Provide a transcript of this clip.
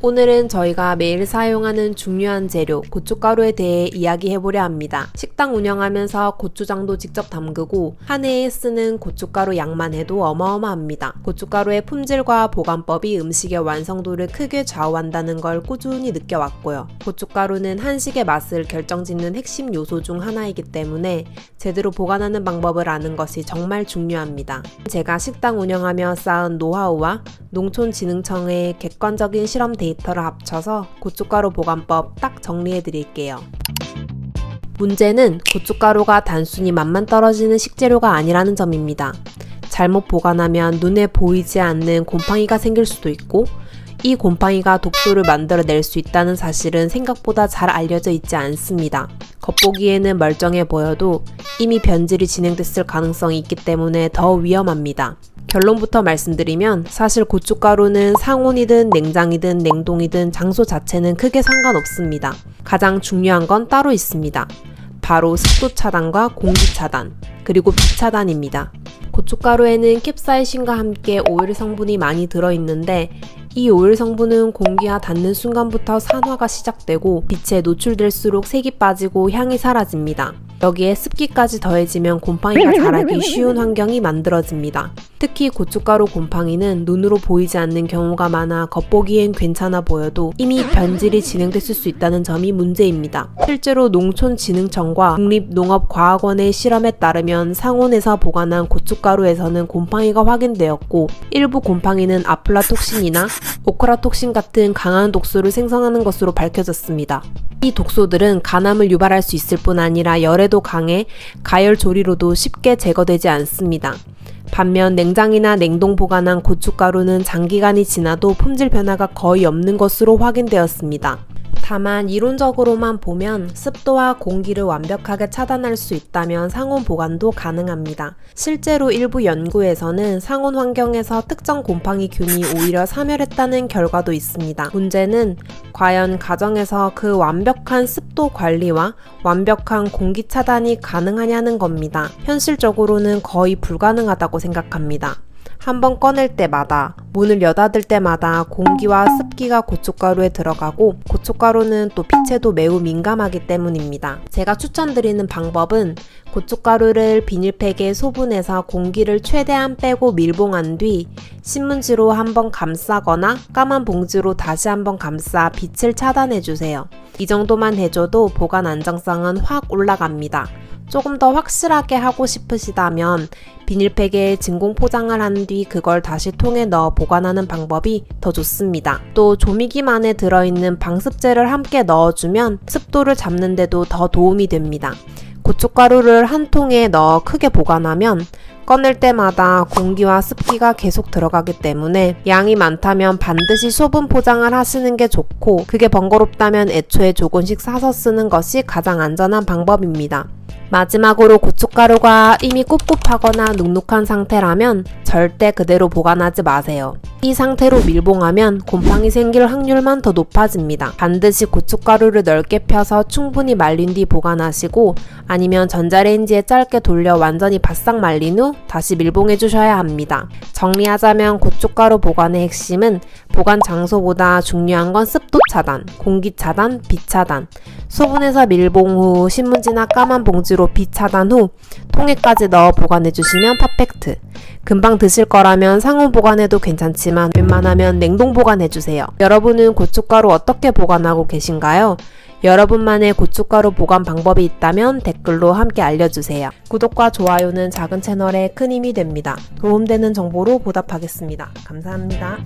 오늘은 저희가 매일 사용하는 중요한 재료 고춧가루에 대해 이야기해보려 합니다. 식당 운영하면서 고추장도 직접 담그고 한 해에 쓰는 고춧가루 양만 해도 어마어마합니다. 고춧가루의 품질과 보관법이 음식의 완성도를 크게 좌우한다는 걸 꾸준히 느껴왔고요. 고춧가루는 한식의 맛을 결정짓는 핵심 요소 중 하나이기 때문에 제대로 보관하는 방법을 아는 것이 정말 중요합니다. 제가 식당 운영하며 쌓은 노하우와 농촌진흥청의 객관적인 실험 데이터를 합쳐서 고춧가루 보관법 딱 정리해 드릴게요. 문제는 고춧가루가 단순히 맛만 떨어지는 식재료가 아니라는 점입니다. 잘못 보관하면 눈에 보이지 않는 곰팡이가 생길 수도 있고 이 곰팡이가 독소를 만들어낼 수 있다는 사실은 생각보다 잘 알려져 있지 않습니다. 겉보기에는 멀쩡해 보여도 이미 변질이 진행됐을 가능성이 있기 때문에 더 위험합니다. 결론부터 말씀드리면 사실 고춧가루는 상온이든 냉장이든 냉동이든 장소 자체는 크게 상관없습니다. 가장 중요한 건 따로 있습니다. 바로 습도 차단과 공기 차단, 그리고 비 차단입니다. 고춧가루에는 캡사이신과 함께 오일 성분이 많이 들어있는데 이 오일 성분은 공기와 닿는 순간부터 산화가 시작되고 빛에 노출될수록 색이 빠지고 향이 사라집니다. 여기에 습기까지 더해지면 곰팡이가 자라기 쉬운 환경이 만들어집니다. 특히 고춧가루 곰팡이는 눈으로 보이지 않는 경우가 많아 겉보기엔 괜찮아 보여도 이미 변질이 진행됐을 수 있다는 점이 문제입니다. 실제로 농촌진흥청과 국립농업과학원의 실험에 따르면 상온에서 보관한 고춧가루에서는 곰팡이가 확인되었고 일부 곰팡이는 아플라톡신이나 오크라톡신 같은 강한 독소를 생성하는 것으로 밝혀졌습니다. 이 독소들은 간암을 유발할 수 있을 뿐 아니라 열에도 강해 가열 조리로도 쉽게 제거되지 않습니다. 반면 냉장이나 냉동 보관한 고춧가루는 장기간이 지나도 품질 변화가 거의 없는 것으로 확인되었습니다. 다만 이론적으로만 보면 습도와 공기를 완벽하게 차단할 수 있다면 상온 보관도 가능합니다. 실제로 일부 연구에서는 상온 환경에서 특정 곰팡이균이 오히려 사멸했다는 결과도 있습니다. 문제는 과연 가정에서 그 완벽한 습도 관리와 완벽한 공기 차단이 가능하냐는 겁니다. 현실적으로는 거의 불가능하다고 생각합니다. 한번 꺼낼 때마다 문을 여닫을 때마다 공기와 습기가 고춧가루에 들어가고 고춧가루는 또 빛에도 매우 민감하기 때문입니다. 제가 추천드리는 방법은 고춧가루를 비닐팩에 소분해서 공기를 최대한 빼고 밀봉한 뒤 신문지로 한번 감싸거나 까만 봉지로 다시 한번 감싸 빛을 차단해주세요. 이 정도만 해줘도 보관 안정성은 확 올라갑니다. 조금 더 확실하게 하고 싶으시다면 비닐팩에 진공 포장을 한 뒤 그걸 다시 통에 넣어 보관하는 방법이 더 좋습니다. 또 조미김 안에 들어있는 방습제를 함께 넣어주면 습도를 잡는 데도 더 도움이 됩니다. 고춧가루를 한 통에 넣어 크게 보관하면 꺼낼 때마다 공기와 습기가 계속 들어가기 때문에 양이 많다면 반드시 소분 포장을 하시는 게 좋고 그게 번거롭다면 애초에 조금씩 사서 쓰는 것이 가장 안전한 방법입니다. 마지막으로 고춧가루가 이미 꿉꿉하거나 눅눅한 상태라면 절대 그대로 보관하지 마세요. 이 상태로 밀봉하면 곰팡이 생길 확률만 더 높아집니다. 반드시 고춧가루를 넓게 펴서 충분히 말린 뒤 보관하시고 아니면 전자레인지에 짧게 돌려 완전히 바싹 말린 후 다시 밀봉해 주셔야 합니다. 정리하자면 고춧가루 보관의 핵심은 보관 장소보다 중요한 건 습도 차단, 공기 차단, 빛 차단. 소분해서 밀봉 후 신문지나 까만 봉지로 빛 차단 후 통에까지 넣어 보관해 주시면 퍼펙트. 금방 드실 거라면 상온 보관해도 괜찮지만 웬만하면 냉동 보관해 주세요. 여러분은 고춧가루 어떻게 보관하고 계신가요? 여러분만의 고춧가루 보관 방법이 있다면 댓글로 함께 알려주세요. 구독과 좋아요는 작은 채널에 큰 힘이 됩니다. 도움되는 정보로 보답하겠습니다. 감사합니다.